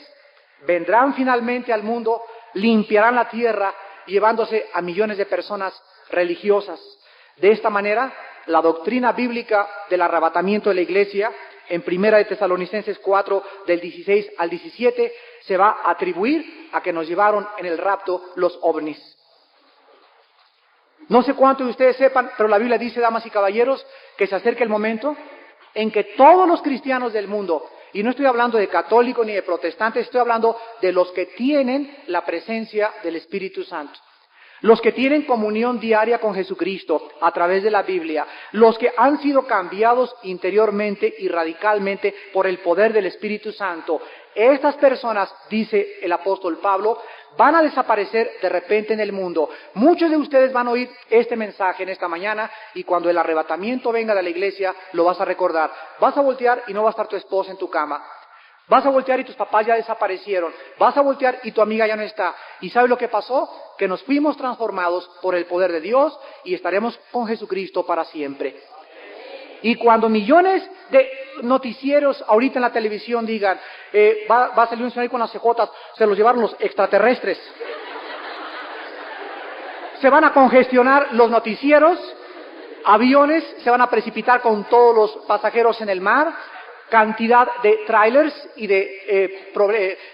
vendrán finalmente al mundo, limpiarán la tierra, llevándose a millones de personas religiosas. De esta manera, la doctrina bíblica del arrebatamiento de la iglesia, en 1 de Tesalonicenses 4, del 16 al 17, se va a atribuir a que nos llevaron en el rapto los ovnis. No sé cuántos de ustedes sepan, pero la Biblia dice, damas y caballeros, que se acerca el momento en que todos los cristianos del mundo, y no estoy hablando de católicos ni de protestantes, estoy hablando de los que tienen la presencia del Espíritu Santo, los que tienen comunión diaria con Jesucristo a través de la Biblia, los que han sido cambiados interiormente y radicalmente por el poder del Espíritu Santo. Estas personas, dice el apóstol Pablo, van a desaparecer de repente en el mundo. Muchos de ustedes van a oír este mensaje en esta mañana, y cuando el arrebatamiento venga de la iglesia, lo vas a recordar. Vas a voltear y no va a estar tu esposa en tu cama. Vas a voltear y tus papás ya desaparecieron. Vas a voltear y tu amiga ya no está. ¿Y sabes lo que pasó? Que nos fuimos transformados por el poder de Dios y estaremos con Jesucristo para siempre. Y cuando millones de noticieros ahorita en la televisión digan, va a salir un señor ahí con las cejotas, se los llevaron los extraterrestres. Se van a congestionar los noticieros, aviones se van a precipitar con todos los pasajeros en el mar, cantidad de trailers y de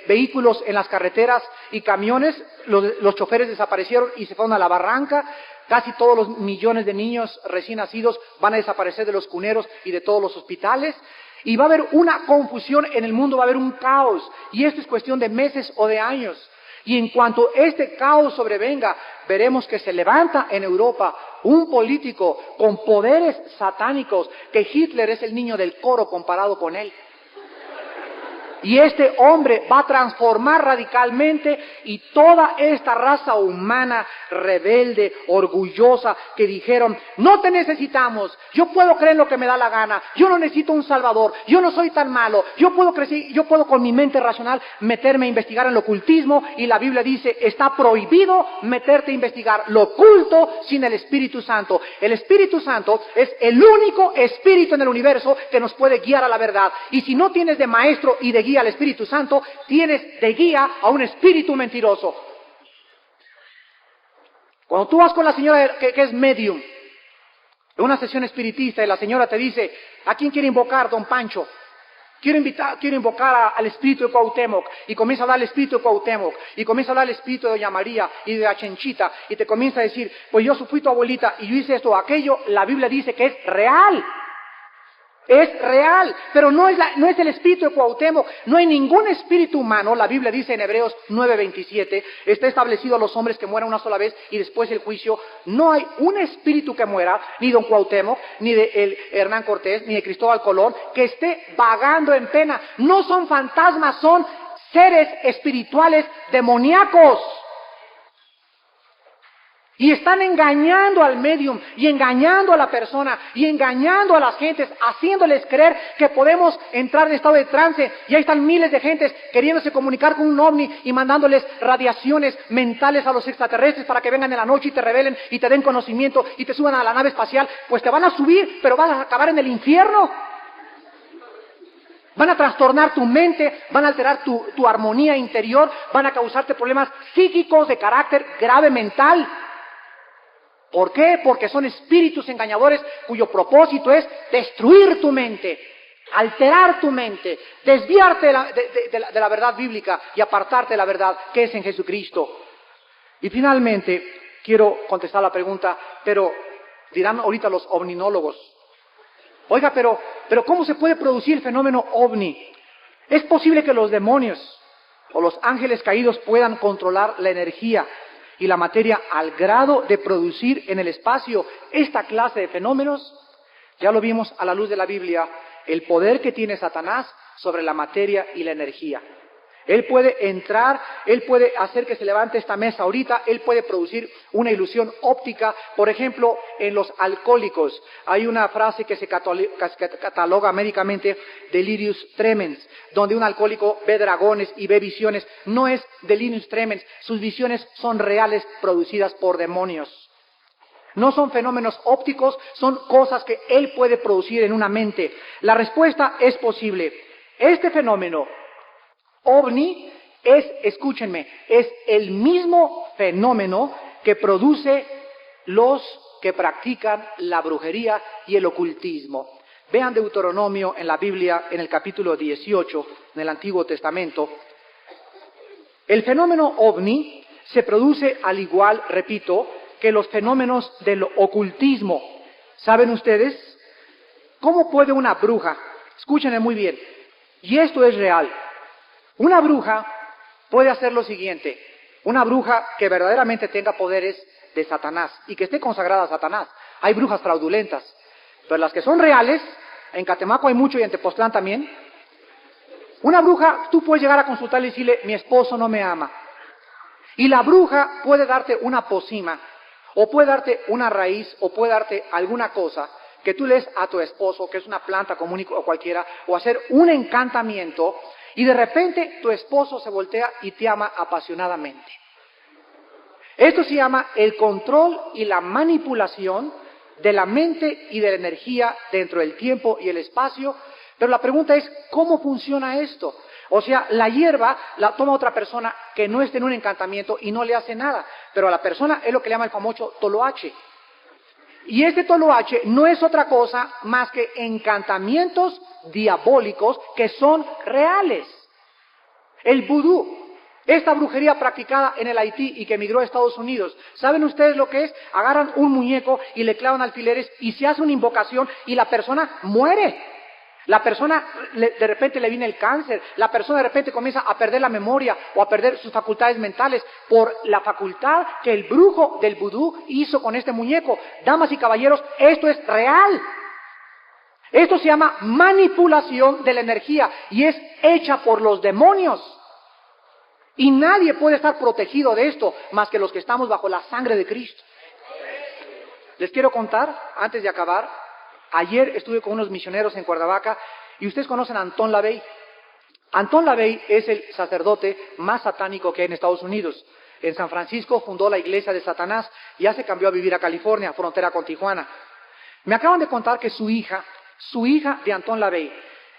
vehículos en las carreteras y camiones, los choferes desaparecieron y se fueron a la barranca, casi todos los millones de niños recién nacidos van a desaparecer de los cuneros y de todos los hospitales, y va a haber una confusión en el mundo, va a haber un caos, y esto es cuestión de meses o de años. Y en cuanto este caos sobrevenga, veremos que se levanta en Europa un político con poderes satánicos, que Hitler es el niño del coro comparado con él. Y este hombre va a transformar radicalmente, y toda esta raza humana rebelde, orgullosa, que dijeron, no te necesitamos, yo puedo creer en lo que me da la gana, yo no necesito un salvador, yo no soy tan malo, yo puedo con mi mente racional meterme a investigar en el ocultismo, y la Biblia dice, está prohibido meterte a investigar lo oculto sin el Espíritu Santo. El Espíritu Santo es el único espíritu en el universo que nos puede guiar a la verdad, y si no tienes de maestro y de guía al Espíritu Santo, tienes de guía a un espíritu mentiroso. Cuando tú vas con la señora que es medium, en una sesión espiritista, y la señora te dice, ¿a quién quiere invocar, don Pancho? Quiero invocar al espíritu de Cuauhtémoc, y comienza a hablar el espíritu de Cuauhtémoc, y comienza a hablar el espíritu de Doña María y de la Chenchita, y te comienza a decir, pues yo fui tu abuelita, y yo hice esto o aquello. La Biblia dice que es real. Es real, pero no es el espíritu de Cuauhtémoc. No hay ningún espíritu humano, la Biblia dice en Hebreos 9:27, está establecido a los hombres que mueran una sola vez y después el juicio. No hay un espíritu que muera, ni don Cuauhtémoc, ni de Hernán Cortés, ni de Cristóbal Colón, que esté vagando en pena. No son fantasmas, son seres espirituales demoníacos. Y están engañando al medium, y engañando a la persona, y engañando a las gentes, haciéndoles creer que podemos entrar en estado de trance. Y ahí están miles de gentes queriéndose comunicar con un ovni y mandándoles radiaciones mentales a los extraterrestres para que vengan en la noche y te revelen y te den conocimiento y te suban a la nave espacial. Pues te van a subir, pero vas a acabar en el infierno. Van a trastornar tu mente, van a alterar tu armonía interior, van a causarte problemas psíquicos de carácter grave mental. ¿Por qué? Porque son espíritus engañadores cuyo propósito es destruir tu mente, alterar tu mente, desviarte de la verdad bíblica y apartarte de la verdad que es en Jesucristo. Y finalmente, quiero contestar la pregunta, pero dirán ahorita los ovninólogos, oiga, pero ¿cómo se puede producir el fenómeno ovni? ¿Es posible que los demonios o los ángeles caídos puedan controlar la energía y la materia al grado de producir en el espacio esta clase de fenómenos? Ya lo vimos a la luz de la Biblia, el poder que tiene Satanás sobre la materia y la energía. Él puede entrar, él puede hacer que se levante esta mesa ahorita, él puede producir una ilusión óptica. Por ejemplo, en los alcohólicos hay una frase que se cataloga médicamente delirium tremens, donde un alcohólico ve dragones y ve visiones. No es delirium tremens, sus visiones son reales, producidas por demonios. No son fenómenos ópticos, son cosas que él puede producir en una mente. La respuesta es posible. Este fenómeno ovni escúchenme, es el mismo fenómeno que produce los que practican la brujería y el ocultismo. Vean Deuteronomio en la Biblia, en el capítulo 18, en el Antiguo Testamento. El fenómeno ovni se produce al igual, repito, que los fenómenos del ocultismo. ¿Saben ustedes? ¿Cómo puede una bruja? Escúchenme muy bien, y esto es real. Una bruja puede hacer lo siguiente, una bruja que verdaderamente tenga poderes de Satanás y que esté consagrada a Satanás. Hay brujas fraudulentas, pero las que son reales, en Catemaco hay mucho y en Tepoztlán también. Una bruja, tú puedes llegar a consultarle y decirle, mi esposo no me ama. Y la bruja puede darte una pócima, o puede darte una raíz, o puede darte alguna cosa que tú le des a tu esposo, que es una planta común o cualquiera, o hacer un encantamiento. y de repente tu esposo se voltea y te ama apasionadamente. Esto se llama el control y la manipulación de la mente y de la energía dentro del tiempo y el espacio. Pero la pregunta es, ¿cómo funciona esto? O sea, la hierba la toma otra persona que no esté en un encantamiento y no le hace nada. Pero a la persona es lo que le llama el famoso toloache. Y este toloache no es otra cosa más que encantamientos diabólicos que son reales. El vudú, esta brujería practicada en el Haití y que emigró a Estados Unidos. ¿Saben ustedes lo que es? Agarran un muñeco y le clavan alfileres y se hace una invocación y la persona muere. La persona de repente le viene el cáncer, la persona de repente comienza a perder la memoria o a perder sus facultades mentales por la facultad que el brujo del vudú hizo con este muñeco. Damas y caballeros, esto es real. Esto se llama manipulación de la energía y es hecha por los demonios. Y nadie puede estar protegido de esto más que los que estamos bajo la sangre de Cristo. Les quiero contar, antes de acabar, ayer estuve con unos misioneros en Cuernavaca y ustedes conocen a Anton LaVey. Anton LaVey es el sacerdote más satánico que hay en Estados Unidos. En San Francisco fundó la iglesia de Satanás y ya se cambió a vivir a California, frontera con Tijuana. Me acaban de contar que su hija de Anton LaVey,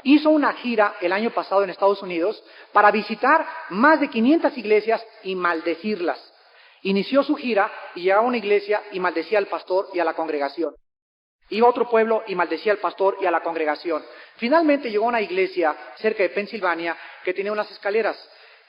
hizo una gira el año pasado en Estados Unidos para visitar más de 500 iglesias y maldecirlas. Inició su gira y llegaba a una iglesia y maldecía al pastor y a la congregación. Iba a otro pueblo y maldecía al pastor y a la congregación. Finalmente llegó a una iglesia cerca de Pensilvania que tenía unas escaleras.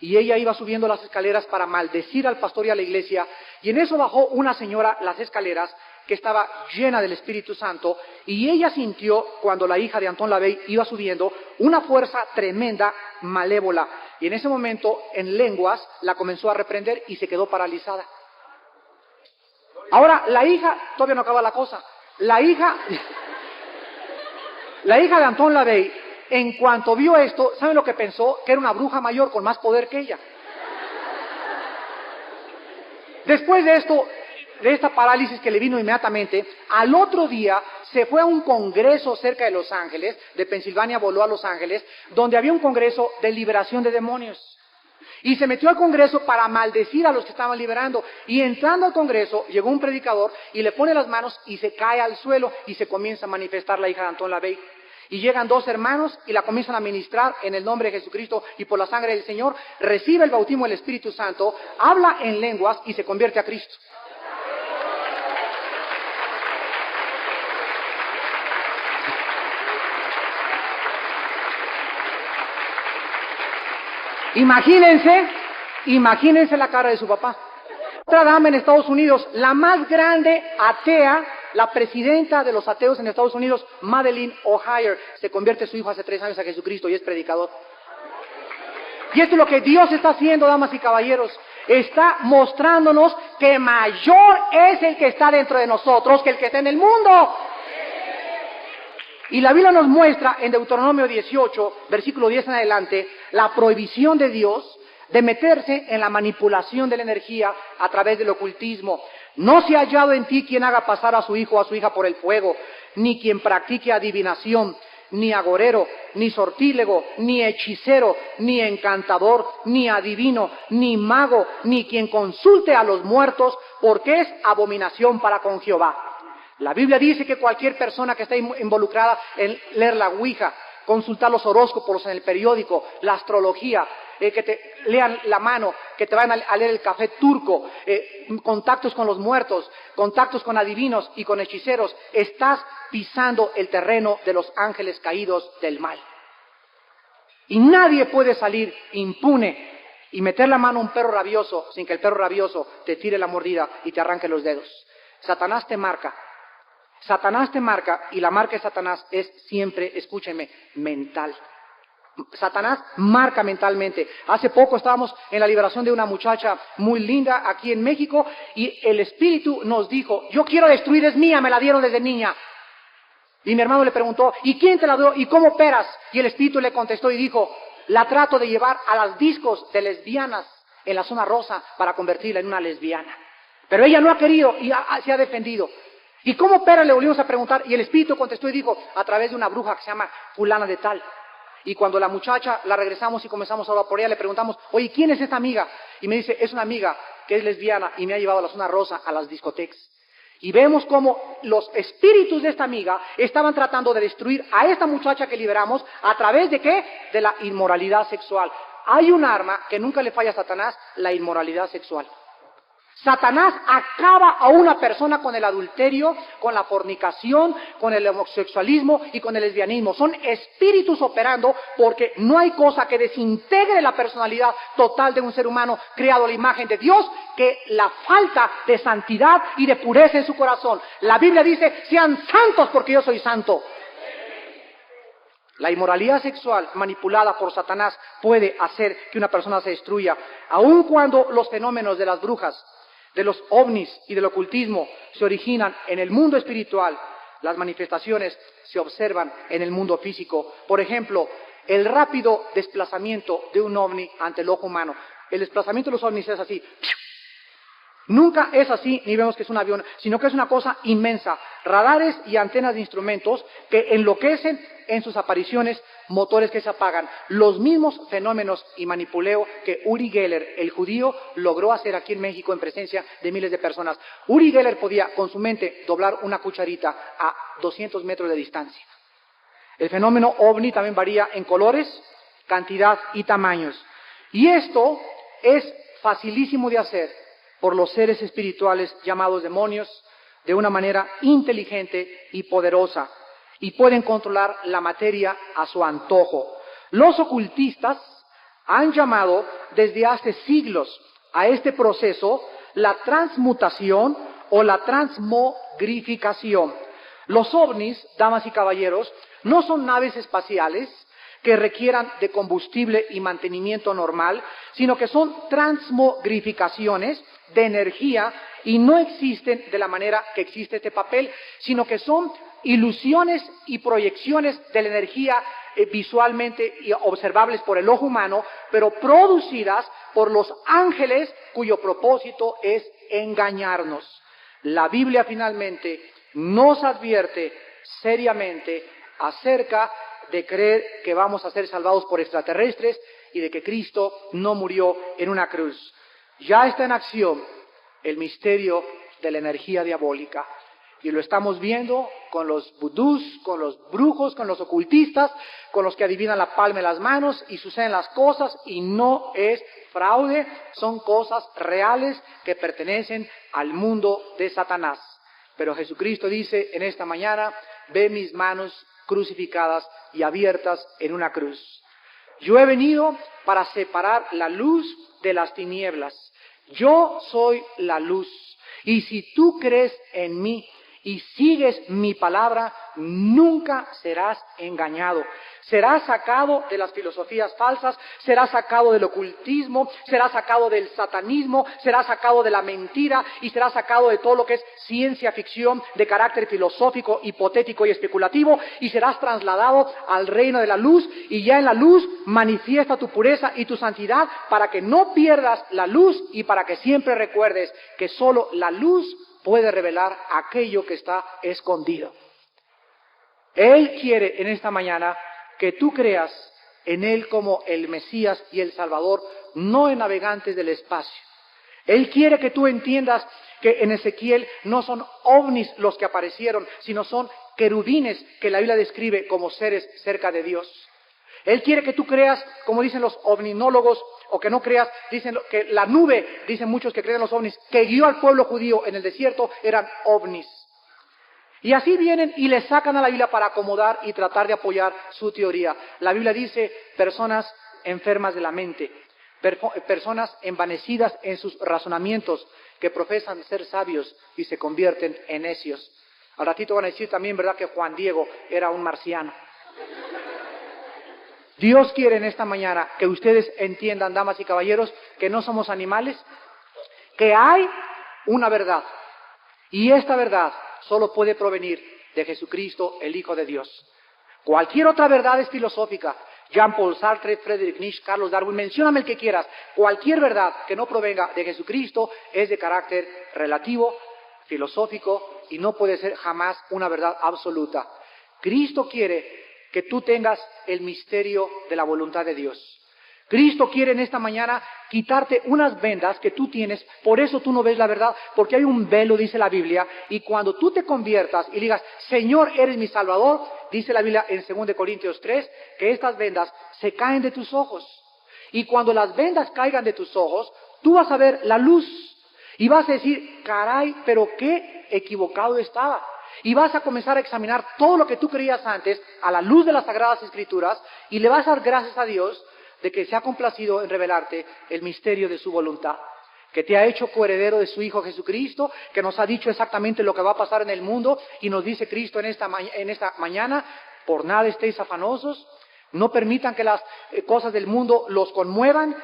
Y ella iba subiendo las escaleras para maldecir al pastor y a la iglesia. Y en eso bajó una señora las escaleras que estaba llena del Espíritu Santo. Y ella sintió, cuando la hija de Anton LaVey iba subiendo, una fuerza tremenda, malévola. Y en ese momento, en lenguas, la comenzó a reprender y se quedó paralizada. Ahora, la hija, todavía no acaba la cosa. La hija de Anton LaVey, en cuanto vio esto, ¿saben lo que pensó? Que era una bruja mayor con más poder que ella. Después de esto, de esta parálisis que le vino inmediatamente, al otro día se fue a un congreso cerca de Los Ángeles, de Pensilvania voló a Los Ángeles, donde había un congreso de liberación de demonios. Y se metió al congreso para maldecir a los que estaban liberando. Y entrando al congreso, llegó un predicador y le pone las manos y se cae al suelo y se comienza a manifestar la hija de Anton LaVey. Y llegan dos hermanos y la comienzan a ministrar en el nombre de Jesucristo y por la sangre del Señor. Recibe el bautismo del Espíritu Santo, habla en lenguas y se convierte a Cristo. Imagínense la cara de su papá. Otra dama en Estados Unidos, la más grande atea, la presidenta de los ateos en Estados Unidos, Madeleine O'Hayer, se convierte su hijo hace 3 años a Jesucristo y es predicador. Y esto es lo que Dios está haciendo, damas y caballeros. Está mostrándonos que mayor es el que está dentro de nosotros que el que está en el mundo. Y la Biblia nos muestra en Deuteronomio 18, versículo 10 en adelante, la prohibición de Dios de meterse en la manipulación de la energía a través del ocultismo. No se ha hallado en ti quien haga pasar a su hijo o a su hija por el fuego, ni quien practique adivinación, ni agorero, ni sortílego, ni hechicero, ni encantador, ni adivino, ni mago, ni quien consulte a los muertos, porque es abominación para con Jehová. La Biblia dice que cualquier persona que esté involucrada en leer la Ouija, consultar los horóscopos en el periódico, la astrología, que te lean la mano, que te vayan a leer el café turco, contactos con los muertos, contactos con adivinos y con hechiceros, estás pisando el terreno de los ángeles caídos del mal. Y nadie puede salir impune y meter la mano a un perro rabioso sin que el perro rabioso te tire la mordida y te arranque los dedos. Satanás te marca y la marca de Satanás es siempre, escúchenme, mental. Satanás marca mentalmente. Hace poco estábamos en la liberación de una muchacha muy linda aquí en México y el Espíritu nos dijo, yo quiero destruir, es mía, me la dieron desde niña. Y mi hermano le preguntó, ¿y quién te la dio? ¿Y cómo operas? Y el Espíritu le contestó y dijo, la trato de llevar a las discos de lesbianas en la zona rosa para convertirla en una lesbiana. Pero ella no ha querido y se ha defendido. ¿Y cómo opera? Le volvimos a preguntar y el Espíritu contestó y dijo, a través de una bruja que se llama fulana de tal. Y cuando la muchacha la regresamos y comenzamos a orar por ella, le preguntamos, oye, ¿quién es esta amiga? Y me dice, es una amiga que es lesbiana y me ha llevado a la zona rosa, a las discotecas. Y vemos cómo los espíritus de esta amiga estaban tratando de destruir a esta muchacha que liberamos, ¿a través de qué? De la inmoralidad sexual. Hay un arma que nunca le falla a Satanás, la inmoralidad sexual. Satanás acaba a una persona con el adulterio, con la fornicación, con el homosexualismo y con el lesbianismo. Son espíritus operando, porque no hay cosa que desintegre la personalidad total de un ser humano creado a la imagen de Dios que la falta de santidad y de pureza en su corazón. La Biblia dice, sean santos porque yo soy santo. La inmoralidad sexual manipulada por Satanás puede hacer que una persona se destruya, aun cuando los fenómenos de las brujas, de los ovnis y del ocultismo se originan en el mundo espiritual. Las manifestaciones se observan en el mundo físico. Por ejemplo, el rápido desplazamiento de un ovni ante el ojo humano. El desplazamiento de los ovnis es así. Nunca es así, ni vemos que es un avión, sino que es una cosa inmensa. Radares y antenas de instrumentos que enloquecen en sus apariciones, motores que se apagan. Los mismos fenómenos y manipuleo que Uri Geller, el judío, logró hacer aquí en México en presencia de miles de personas. Uri Geller podía con su mente doblar una cucharita a 200 metros de distancia. El fenómeno ovni también varía en colores, cantidad y tamaños. Y esto es facilísimo de hacer por los seres espirituales llamados demonios de una manera inteligente y poderosa, y pueden controlar la materia a su antojo. Los ocultistas han llamado desde hace siglos a este proceso la transmutación o la transmogrificación. Los ovnis, damas y caballeros, no son naves espaciales que requieran de combustible y mantenimiento normal, sino que son transmogrificaciones de energía y no existen de la manera que existe este papel, sino que son ilusiones y proyecciones de la energía visualmente observables por el ojo humano, pero producidas por los ángeles cuyo propósito es engañarnos. La Biblia finalmente nos advierte seriamente acerca de creer que vamos a ser salvados por extraterrestres y de que Cristo no murió en una cruz. Ya está en acción el misterio de la energía diabólica. Y lo estamos viendo con los vudús, con los brujos, con los ocultistas, con los que adivinan la palma de las manos y suceden las cosas y no es fraude, son cosas reales que pertenecen al mundo de Satanás. Pero Jesucristo dice en esta mañana, ve mis manos crucificadas y abiertas en una cruz. Yo he venido para separar la luz de las tinieblas. Yo soy la luz. Y si tú crees en mí y sigues mi palabra, nunca serás engañado. Serás sacado de las filosofías falsas, serás sacado del ocultismo, serás sacado del satanismo, serás sacado de la mentira y serás sacado de todo lo que es ciencia ficción de carácter filosófico, hipotético y especulativo, y serás trasladado al reino de la luz, y ya en la luz manifiesta tu pureza y tu santidad para que no pierdas la luz y para que siempre recuerdes que solo la luz puede revelar aquello que está escondido. Él quiere en esta mañana que tú creas en Él como el Mesías y el Salvador, no en navegantes del espacio. Él quiere que tú entiendas que en Ezequiel no son ovnis los que aparecieron, sino son querubines que la Biblia describe como seres cerca de Dios. Él quiere que tú creas, como dicen los ovninólogos, o que no creas, dicen que la nube, dicen muchos que creen en los ovnis, que guió al pueblo judío en el desierto, eran ovnis. Y así vienen y le sacan a la Biblia para acomodar y tratar de apoyar su teoría. La Biblia dice personas enfermas de la mente, personas envanecidas en sus razonamientos, que profesan ser sabios y se convierten en necios. Al ratito van a decir también, ¿verdad?, que Juan Diego era un marciano. Dios quiere en esta mañana que ustedes entiendan, damas y caballeros, que no somos animales, que hay una verdad. Y esta verdad solo puede provenir de Jesucristo, el Hijo de Dios. Cualquier otra verdad es filosófica. Jean-Paul Sartre, Friedrich Nietzsche, Carlos Darwin, mencióname el que quieras. Cualquier verdad que no provenga de Jesucristo es de carácter relativo, filosófico, y no puede ser jamás una verdad absoluta. Cristo quiere que tú tengas el misterio de la voluntad de Dios. Cristo quiere en esta mañana quitarte unas vendas que tú tienes, por eso tú no ves la verdad, porque hay un velo, dice la Biblia, y cuando tú te conviertas y digas, Señor, eres mi Salvador, dice la Biblia en 2 Corintios 3, que estas vendas se caen de tus ojos. Y cuando las vendas caigan de tus ojos, tú vas a ver la luz, y vas a decir, caray, pero qué equivocado estaba. Y vas a comenzar a examinar todo lo que tú creías antes a la luz de las Sagradas Escrituras, y le vas a dar gracias a Dios de que se ha complacido en revelarte el misterio de su voluntad, que te ha hecho coheredero de su Hijo Jesucristo, que nos ha dicho exactamente lo que va a pasar en el mundo, y nos dice Cristo en esta mañana, por nada estéis afanosos, no permitan que las cosas del mundo los conmuevan,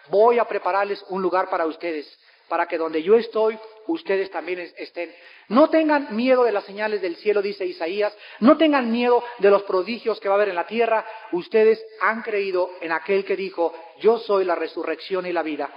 voy a prepararles un lugar para ustedes, para que donde yo estoy, ustedes también estén. No tengan miedo de las señales del cielo, dice Isaías. No tengan miedo de los prodigios que va a haber en la tierra. Ustedes han creído en aquel que dijo, yo soy la resurrección y la vida.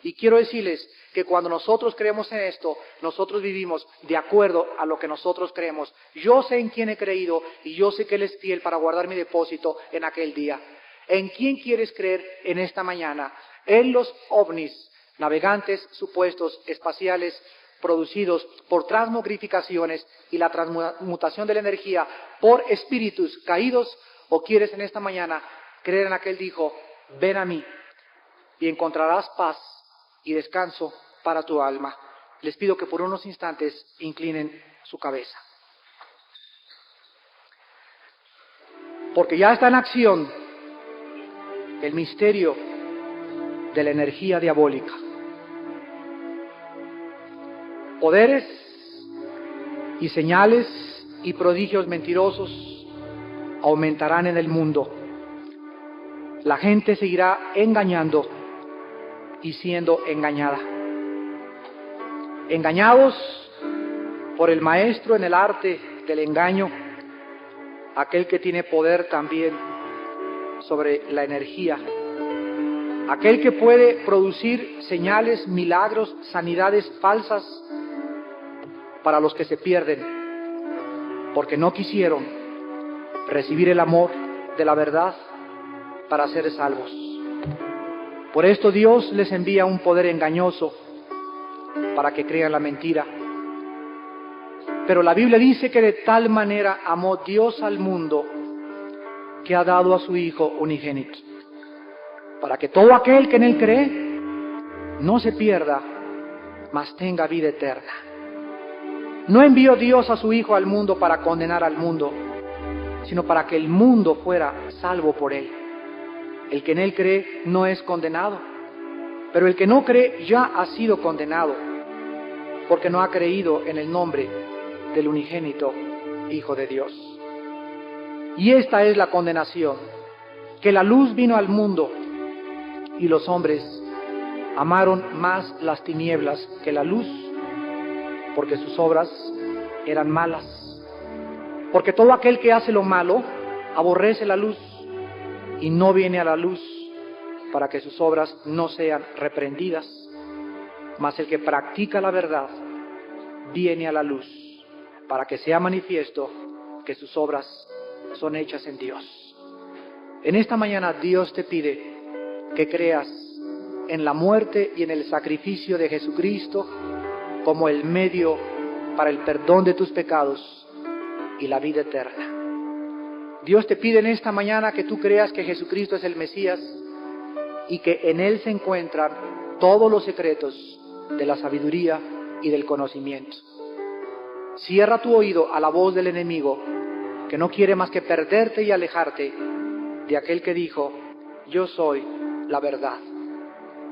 Y quiero decirles que cuando nosotros creemos en esto, nosotros vivimos de acuerdo a lo que nosotros creemos. Yo sé en quién he creído y yo sé que Él es fiel para guardar mi depósito en aquel día. ¿En quién quieres creer en esta mañana? En los ovnis, navegantes supuestos espaciales producidos por transmogrificaciones y la transmutación de la energía por espíritus caídos, o quieres en esta mañana creer en aquel que dijo, ven a mí y encontrarás paz y descanso para tu alma. Les pido que por unos instantes inclinen su cabeza. Porque ya está en acción el misterio de la energía diabólica. Poderes y señales y prodigios mentirosos aumentarán en el mundo. La gente seguirá engañando y siendo engañada. Engañados por el maestro en el arte del engaño, aquel que tiene poder también sobre la energía, aquel que puede producir señales, milagros, sanidades falsas para los que se pierden, porque no quisieron recibir el amor de la verdad para ser salvos. Por esto Dios les envía un poder engañoso para que crean la mentira. Pero la Biblia dice que de tal manera amó Dios al mundo que ha dado a su Hijo unigénito, para que todo aquel que en Él cree no se pierda, mas tenga vida eterna. No envió Dios a su Hijo al mundo para condenar al mundo, sino para que el mundo fuera salvo por Él. El que en Él cree no es condenado, pero el que no cree ya ha sido condenado, porque no ha creído en el nombre del unigénito Hijo de Dios. Y esta es la condenación, que la luz vino al mundo, y los hombres amaron más las tinieblas que la luz, porque sus obras eran malas. Porque todo aquel que hace lo malo aborrece la luz y no viene a la luz para que sus obras no sean reprendidas. Mas el que practica la verdad viene a la luz para que sea manifiesto que sus obras son hechas en Dios. En esta mañana Dios te pide que creas en la muerte y en el sacrificio de Jesucristo como el medio para el perdón de tus pecados y la vida eterna. Dios te pide en esta mañana que tú creas que Jesucristo es el Mesías y que en Él se encuentran todos los secretos de la sabiduría y del conocimiento. Cierra tu oído a la voz del enemigo, que no quiere más que perderte y alejarte de aquel que dijo, yo soy la verdad.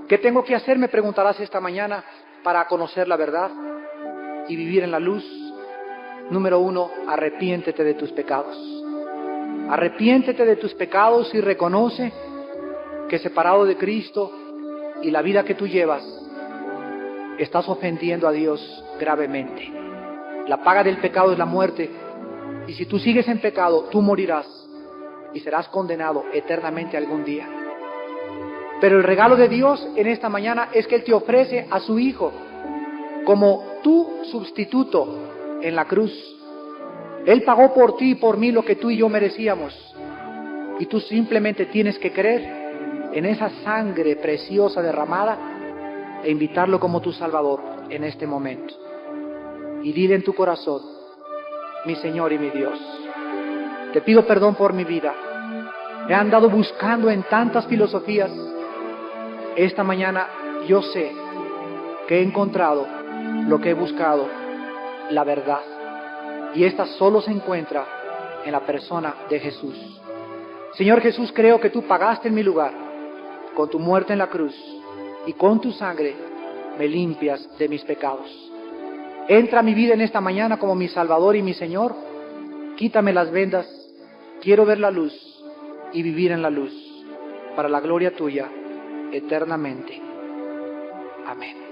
¿Qué tengo que hacer? Me preguntarás esta mañana para conocer la verdad y vivir en la luz. Número 1, arrepiéntete de tus pecados. Arrepiéntete de tus pecados y reconoce que separado de Cristo y la vida que tú llevas, estás ofendiendo a Dios gravemente. La paga del pecado es la muerte, y si tú sigues en pecado, tú morirás y serás condenado eternamente algún día. Pero el regalo de Dios en esta mañana es que Él te ofrece a su Hijo como tu sustituto en la cruz. Él pagó por ti y por mí lo que tú y yo merecíamos. y tú simplemente tienes que creer en esa sangre preciosa derramada e invitarlo como tu Salvador en este momento. Y dile en tu corazón: mi Señor y mi Dios, te pido perdón por mi vida. He andado buscando en tantas filosofías. Esta mañana yo sé que he encontrado lo que he buscado, la verdad. Y esta solo se encuentra en la persona de Jesús. Señor Jesús, creo que tú pagaste en mi lugar con tu muerte en la cruz, y con tu sangre me limpias de mis pecados. Entra a mi vida en esta mañana como mi Salvador y mi Señor. Quítame las vendas. Quiero ver la luz y vivir en la luz, para la gloria tuya eternamente. Amén.